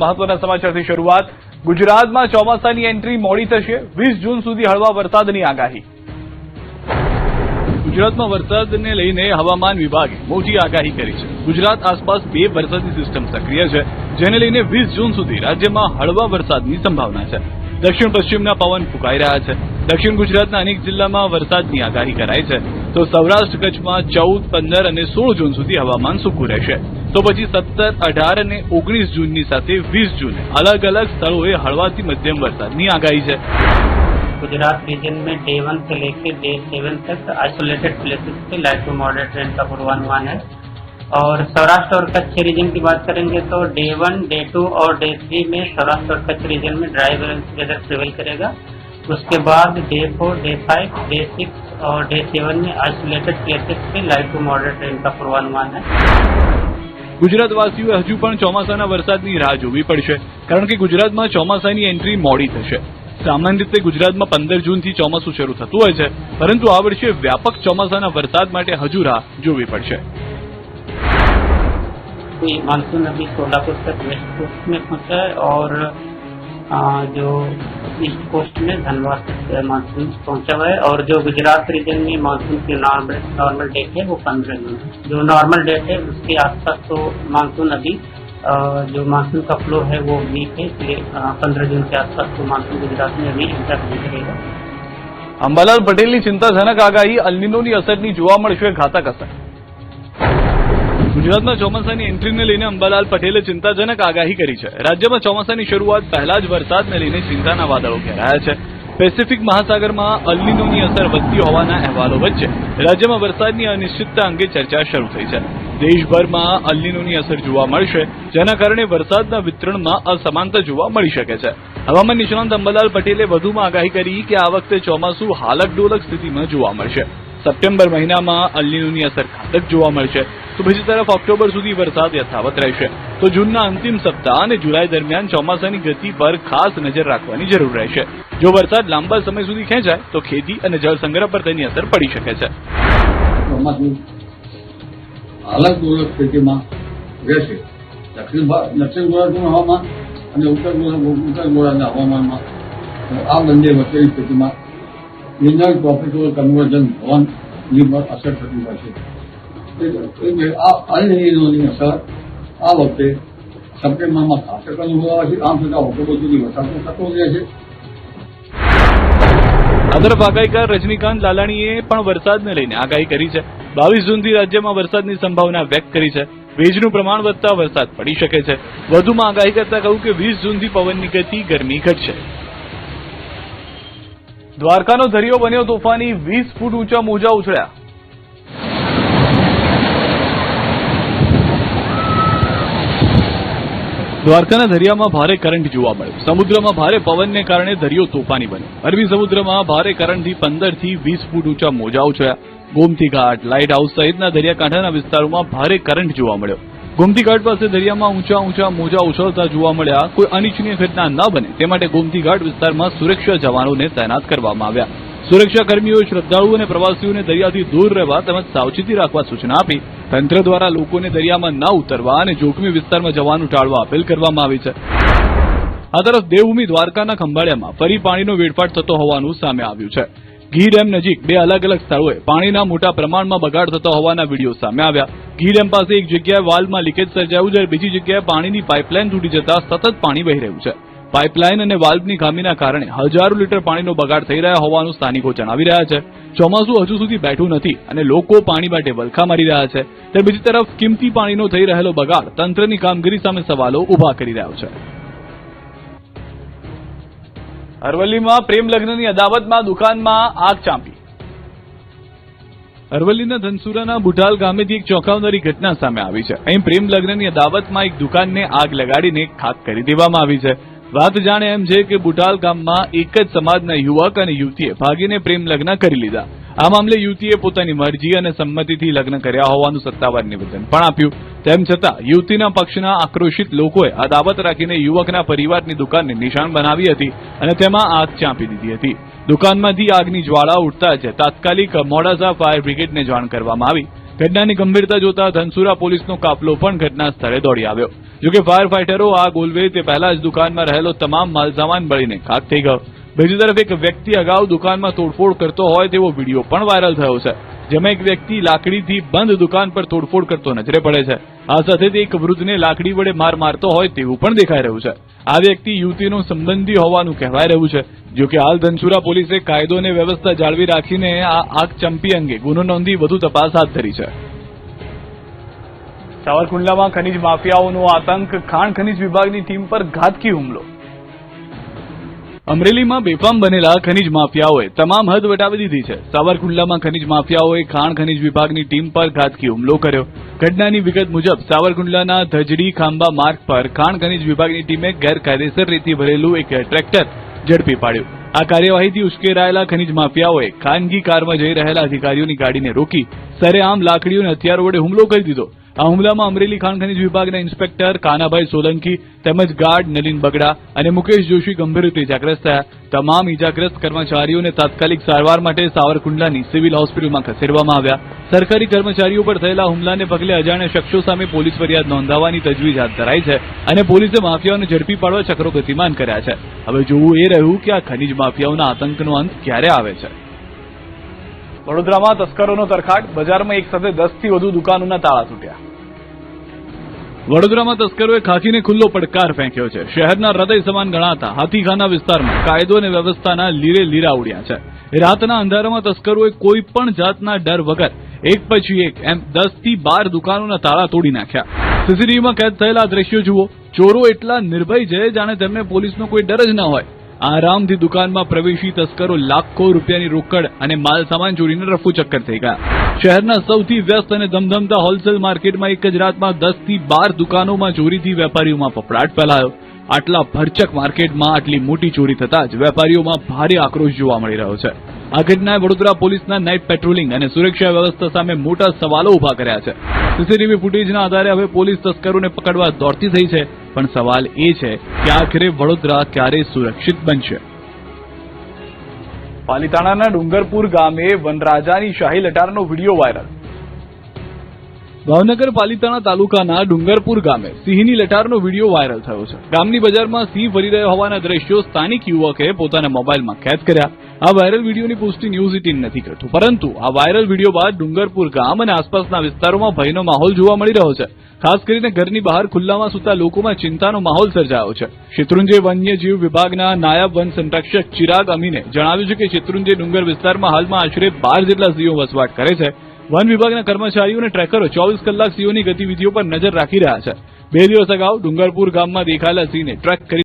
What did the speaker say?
મહત્વના સમાચારથી શરૂઆત। ગુજરાતમાં ચોમાસાની એન્ટ્રી મોડી થશે। 20 જૂન સુધી હળવા વરસાદની આગાહી। ગુજરાતમાં વરસાદને લઈને હવામાન વિભાગે મોટી આગાહી કરી છે। ગુજરાત આસપાસ બે વરસાદી સિસ્ટમ સક્રિય છે, જેને લઈને 20 જૂન સુધી રાજ્યમાં હળવા વરસાદની સંભાવના છે। દક્ષિણ પશ્ચિમના પવન ફૂંકાઈ રહ્યા છે। દક્ષિણ ગુજરાતના અનેક જિલ્લામાં વરસાદની આગાહી કરાઈ છે, તો સૌરાષ્ટ્ર કચ્છમાં 14, 15 અને 16 જૂન સુધી હવામાન સૂકું રહેશે। तो પછી 17, 18 અને 19 જૂનની સાથે 20 જૂને अलग अलग સ્થળોએ હળવાથી મધ્યમ વરસાદની આગાહી છે। गुजरात रीजन में डे 1 से लेकर डे 7 तक आइसोलेटेड प्लेसेस पे लाइट टू मॉडरेट रेन का पूर्वानुमान है। और सौराष्ट्र और कच्छ रीजन की बात करेंगे तो डे 1, डे 2 और डे 3 में सौराष्ट्र और कच्छ रीजन में ड्राई वेदर प्रिवेल करेगा। उसके बाद डे 4, डे 5, डे 6 और डे 7 में आइसोलेटेड प्लेसेस पे लाइट टू मॉडरेट रेन का पूर्वानुमान है। ગુજરાતવાસીઓએ હજુ પણ ચોમાસાના વરસાદની રાહ જોવી પડશે, કારણ કે ગુજરાતમાં ચોમાસાની એન્ટ્રી મોડી થશે। સામાન્ય રીતે ગુજરાતમાં 15 જૂનથી ચોમાસું શરૂ થતું હોય છે, પરંતુ આ વર્ષે વ્યાપક ચોમાસાના વરસાદ માટે હજુ રાહ જોવી પડશે। मानसून अभी सोलापुर तक वेस्ट कोस्ट में पहुंचा है और जो ईस्ट कोस्ट में धनबाद तक मानसून पहुंचा हुआ है। और जो गुजरात रीजन में मानसून की नॉर्मल डेट है वो 15 जून है। जो नॉर्मल डेट है उसके आसपास तो मानसून अभी जो मानसून का फ्लो है वो वीक है, इसलिए 15 जून के आसपास तो मानसून गुजरात में अभी एंटर नहीं करेगा। અંબાલાલ પટેલની ચિંતાજનક આગાહી। અલ્નિનોની અસરની જોવા મળશે ઘાતક અસર। ગુજરાતમાં ચોમાસાની એન્ટ્રીને લઈને અંબાલાલ પટેલે ચિંતાજનક આગાહી કરી છે। રાજ્યમાં ચોમાસાની શરૂઆત પહેલા જ વરસાદને લઈને ચિંતાના વાદળો ઘેરાયા છે। પેસિફિક મહાસાગરમાં અલ્નિનોની અસર વધતી હોવાના અહેવાલો વચ્ચે રાજ્યમાં વરસાદની અનિશ્ચિતતા અંગે ચર્ચા શરૂ થઈ છે। દેશભરમાં અલ્નિનોની અસર જોવા મળશે, જેના કારણે વરસાદના વિતરણમાં અસમાનતા જોવા મળી શકે છે। હવામાન નિષ્ણાંત અંબાલાલ પટેલે વધુમાં આગાહી કરી કે આ વખતે ચોમાસું હાલકડોલક સ્થિતિમાં જોવા મળશે। સપ્ટેમ્બર મહિનામાં અલ્નિનોની અસર ઘાતક જોવા મળશે, તો બીજી તરફ ઓક્ટોબર સુધી વરસાદ યથાવત રહેશે। તો જૂનના અંતિમ સપ્તાહ અને જુલાઈ દરમિયાન ચોમાસાની ગતિ પર ખાસ નજર રાખવાની જરૂર રહેશે। જો વરસાદ લાંબા સમય સુધી ખેંચાય તો ખેતી અને જળ સંગ્રહ પર તેની અસર પડી શકે છે। અલગ સ્થિતિમાં રહેશે। દક્ષિણ ગોળાર્ધનું હવામાન અને ઉત્તર ગોળાર્ધના હવામાનમાં આ બંને વચ્ચેની સ્થિતિમાં ઇનર ટ્રોપિકલ કન્વર્જન હોવાની પર અસર થતી હોય છે। આ અલ્નિનોની અસર આ વખતે સપ્ટેમ્બરમાં ઘાતક અનુભવાશે। આમ છતાં ઓક્ટોબર સુધી વરસાદ થતો રહેશે। આ તરફ આગાહીકાર રજનીકાંત લાલાણીએ પણ વરસાદને લઈને આગાહી કરી છે। 22 જૂનથી રાજ્યમાં વરસાદની સંભાવના વ્યક્ત કરી છે। ભેજનું પ્રમાણ વધતા વરસાદ પડી શકે છે। વધુમાં આગાહી કરતા કહ્યું કે 20 જૂનથી પવનની ગતિ ગરમી ઘટશે। દ્વારકાનો દરિયો બન્યો તોફાની, 20 ફૂટ ઊંચા મોજા ઉછળ્યા। દ્વારકાના દરિયામાં ભારે કરંટ જોવા મળ્યો। સમુદ્રમાં ભારે પવનને કારણે દરિયો તોફાની બન્યો। અરબી સમુદ્રમાં ભારે કરંટથી 15 થી 20 ફૂટ ઊંચા મોજા ઉછળ્યા। ગોમતી ઘાટ, લાઇટ હાઉસ સહિતના દરિયાકાંઠાના વિસ્તારોમાં ભારે કરંટ જોવા મળ્યો। ગોમતી ઘાટ પાસે દરિયામાં ઊંચા મોજા ઉછળતા જોવા મળ્યા। કોઈ અનિચ્છનીય ઘટના ન બને તે માટે ગોમતી ઘાટ વિસ્તારમાં સુરક્ષા જવાનોને તૈનાત કરવામાં આવ્યા। સુરક્ષાકર્મીઓએ શ્રદ્ધાળુઓ અને પ્રવાસીઓને દરિયાથી દૂર રહેવા તેમજ સાવચેતી રાખવા સૂચના આપી। તંત્ર દ્વારા લોકોને દરિયામાં ન ઉતરવા અને જોખમી વિસ્તારમાં જવાનું ટાળવા અપીલ કરવામાં આવી છે। આ તરફ દેવભૂમિ દ્વારકાના ખંભાળિયામાં ફરી પાણીનો વેડફાટ થતો હોવાનું સામે આવ્યું છે। ઘી ડેમ નજીક બે અલગ અલગ સ્થળોએ પાણીના મોટા પ્રમાણમાં બગાડ થતો હોવાના વિડીયો સામે આવ્યા। ઘી ડેમ પાસે એક જગ્યાએ વાલ્વમાં લીકેજ સર્જાયું, જ્યારે બીજી જગ્યાએ પાણીની પાઇપલાઇન તૂટી જતા સતત પાણી વહી રહ્યું છે। પાઇપલાઇન અને વાલ્વની ખામીના કારણે હજારો લીટર પાણીનો બગાડ થઈ રહ્યા હોવાનું સ્થાનિકો જણાવી રહ્યા છે। ચોમાસું હજુ સુધી બેઠું નથી અને લોકો પાણી માટે વલખા મારી રહ્યા છે, ત્યારે બીજી તરફ કિંમતી પાણીનો થઈ રહેલો બગાડ તંત્રની કામગીરી સામે સવાલો ઉભા કરી રહ્યો છે। અરવલ્લીમાં પ્રેમ લગ્નની અદાવતમાં દુકાનમાં આગ ચાંપી। અરવલ્લીના ધનસુરાના બુઢાલ ગામેથી એક ચોંકાવનારી ઘટના સામે આવી છે। અહીં પ્રેમ લગ્નની અદાવતમાં એક દુકાનને આગ લગાડીને ખાક કરી દેવામાં આવી છે। વાત જાણે એમ છે કે બુઢાલ ગામમાં એક જ સમાજના યુવક અને યુવતીએ ભાગીને પ્રેમ લગ્ન કરી લીધા। આ મામલે યુવતીએ પોતાની મરજી અને સંમતિથી લગ્ન કર્યા હોવાનું સત્તાવાર નિવેદન પણ આપ્યું। તેમ છતાં યુવતીના પક્ષના આક્રોશિત લોકોએ અદાવત રાખીને યુવકના પરિવારની દુકાનને નિશાન બનાવી હતી અને તેમાં આગ ચાંપી દીધી હતી। દુકાનમાંથી આગની જ્વાળા ઉઠતા જ તાત્કાલિક મોડાસા ફાયર બ્રિગેડને જાણ કરવામાં આવી। ઘટનાની ગંભીરતા જોતા ધનસુરા પોલીસનો કાફલો પણ ઘટના સ્થળે દોડી આવ્યો. જોકે ફાયર ફાઈટરો આગ ઓલવે તે પહેલા જ દુકાનમાં રહેલો તમામ માલસામાન બળીને ખાક થઈ ગયો. બીજી તરફ એક વ્યક્તિ અગાઉ દુકાનમાં તોડફોડ કરતો હોય તેવો વિડીયો પણ વાયરલ થયો છે, જેમાં એક વ્યક્તિ લાકડીથી બંધ દુકાન પર તોડફોડ કરતો નજરે પડે છે. આ સાથે તે એક વૃદ્ધને લાકડી વડે માર મારતો હોય તેવું પણ દેખાઈ રહ્યું છે. આ વ્યક્તિ યુવતીનો સંબંધી હોવાનું કહેવાય રહ્યું છે. જોકે હાલ ધનસુરા પોલીસે કાયદો અને વ્યવસ્થા જાળવી રાખીને આ આગ ચંપી અંગે ગુનો નોંધી વધુ તપાસ હાથ ધરી છે. સાવરકુંડલામાં ખનીજ માફિયાઓનો આતંક, ખાણ ખનીજ વિભાગની ટીમ પર ઘાતકી હુમલો. અમરેલીમાં બેફામ બનેલા ખનીજ માફિયાઓએ તમામ હદ વટાવી દીધી છે. સાવરકુંડલામાં ખનીજ માફિયાઓએ ખાણ ખનીજ વિભાગની ટીમ પર ઘાતકી હુમલો કર્યો. ઘટનાની વિગત મુજબ સાવરકુંડલાના ધજડી ખાંભા માર્ગ પર ખાણ ખનીજ વિભાગની ટીમે ગેરકાયદેસર રીતે ભરેલું એક ટ્રેક્ટર ઝડપી પાડ્યું. આ કાર્યવાહીથી ઉશ્કેરાયેલા ખનીજ માફિયાઓએ ખાનગી કારમાં જઈ રહેલા અધિકારીઓની ગાડીને રોકી સરેઆમ લાકડીઓ અને હથિયારો વડે હુમલો કરી દીધો. આ હુમલામાં અમરેલી ખાણ ખનીજ વિભાગના ઇન્સ્પેક્ટર કાનાભાઈ સોલંકી તેમજ ગાર્ડ નલિન બગડા અને મુકેશ જોશી ગંભીર રીતે ઇજાગ્રસ્ત થયા. તમામ ઇજાગ્રસ્ત કર્મચારીઓને તાત્કાલિક સારવાર માટે સાવરકુંડલાની સિવિલ હોસ્પિટલમાં ખસેડવામાં આવ્યા. સરકારી કર્મચારીઓ પર થયેલા હુમલાને પગલે અજાણ્યા શખ્સો સામે પોલીસ ફરિયાદ નોંધાવવાની તજવીજ હાથ ધરાઈ છે અને પોલીસે માફિયાઓને ઝડપી પાડવા ચક્રો ગતિમાન કર્યા છે. હવે જોવું એ રહ્યું કે આ ખનીજ માફિયાઓના આતંકનો અંત ક્યારે આવે છે. વડોદરામાં તસ્કરોનો તરખાટ, બજારમાં એક સાથે 10 થી વધુ દુકાનોના તાળા તૂટ્યા. વડોદરામાં તસ્કરોએ ખાખીને ખુલ્લો પડકાર ફેંક્યો છે. શહેરના હૃદય સમાન ગણાતા હાથીખાના વિસ્તારમાં કાયદો અને વ્યવસ્થાના લીરે લીરા ઉડ્યા છે. રાતના અંધારામાં તસ્કરોએ કોઈ પણ જાતના ડર વગર એક પછી એક એમ 10 થી 12 દુકાનોના તાળા તોડી નાખ્યા. સીસીટીવીમાં કેદ થયેલા દ્રશ્યો જુઓ. ચોરો એટલા નિર્ભય છે જાણે તેમને પોલીસનો કોઈ ડર જ ન હોય. આરામથી દુકાનમાં પ્રવેશી તસ્કરો લાખો રૂપિયાની રોકડ અને માલ સામાન ચોરીને રફુચક્કર થઈ ગયા. શહેરના સૌથી વ્યસ્ત અને ધમધમતા હોલસેલ માર્કેટમાં એક જ રાતમાં 10 થી 12 દુકાનોમાં ચોરીથી વેપારીઓમાં ફફડાટ ફેલાયો. આટલા ભરચક માર્કેટમાં આટલી મોટી ચોરી થતા જ વેપારીઓમાં ભારે આક્રોશ જોવા મળી રહ્યો છે. આ ઘટનાએ વડોદરા પોલીસના નાઇટ પેટ્રોલિંગ અને સુરક્ષા વ્યવસ્થા સામે મોટા સવાલો ઉભા કર્યા છે. સીસીટીવી ફૂટેજના આધારે હવે પોલીસ તસ્કરોને પકડવા દોડતી થઈ છે, પણ સવાલ એ છે કે આખરે વડોદરા ક્યારે સુરક્ષિત બનશે. પાલીતાણાના ડુંગરપુર ગામે વનરાજાની શાહી લટારનો વિડીયો વાયરલ. ભાવનગર પાલીતાણા તાલુકાના ડુંગરપુર ગામે સિંહની લટારનો વિડીયો વાયરલ થયો છે. ગામની બજારમાં સિંહ ફરી રહ્યો હોવાના દ્રશ્યો સ્થાનિક યુવકે પોતાના મોબાઈલમાં કેદ કર્યા. આ વાયરલ વિડીયોની પુષ્ટિ ન્યૂઝ 18 નથી કરતું, પરંતુ આ વાયરલ વિડીયો બાદ ડુંગરપુર ગામ અને આસપાસના વિસ્તારોમાં ભયનો માહોલ જોવા મળી રહ્યો છે. ખાસ કરીને ઘરની બહાર ખુલ્લામાં સૂતા લોકોમાં ચિંતાનો માહોલ સર્જાયો છે. શેત્રુંજય વન્યજીવ વિભાગના નાયબ વન સંરક્ષક ચિરાગ અમીને જણાવ્યું છે કે શેત્રુંજય ડુંગર વિસ્તારમાં હાલમાં આશરે 12 જેટલા સિંહો વસવાટ કરે છે. વન વિભાગના કર્મચારીઓ અને ટ્રેકરો 24 કલાક સિંહોની ગતિવિધિઓ પર નજર રાખી રહ્યા છે. 2 દિવસ અગાઉ ડુંગરપુર ગામમાં દેખાયેલા સિંહને ટ્રેક કરી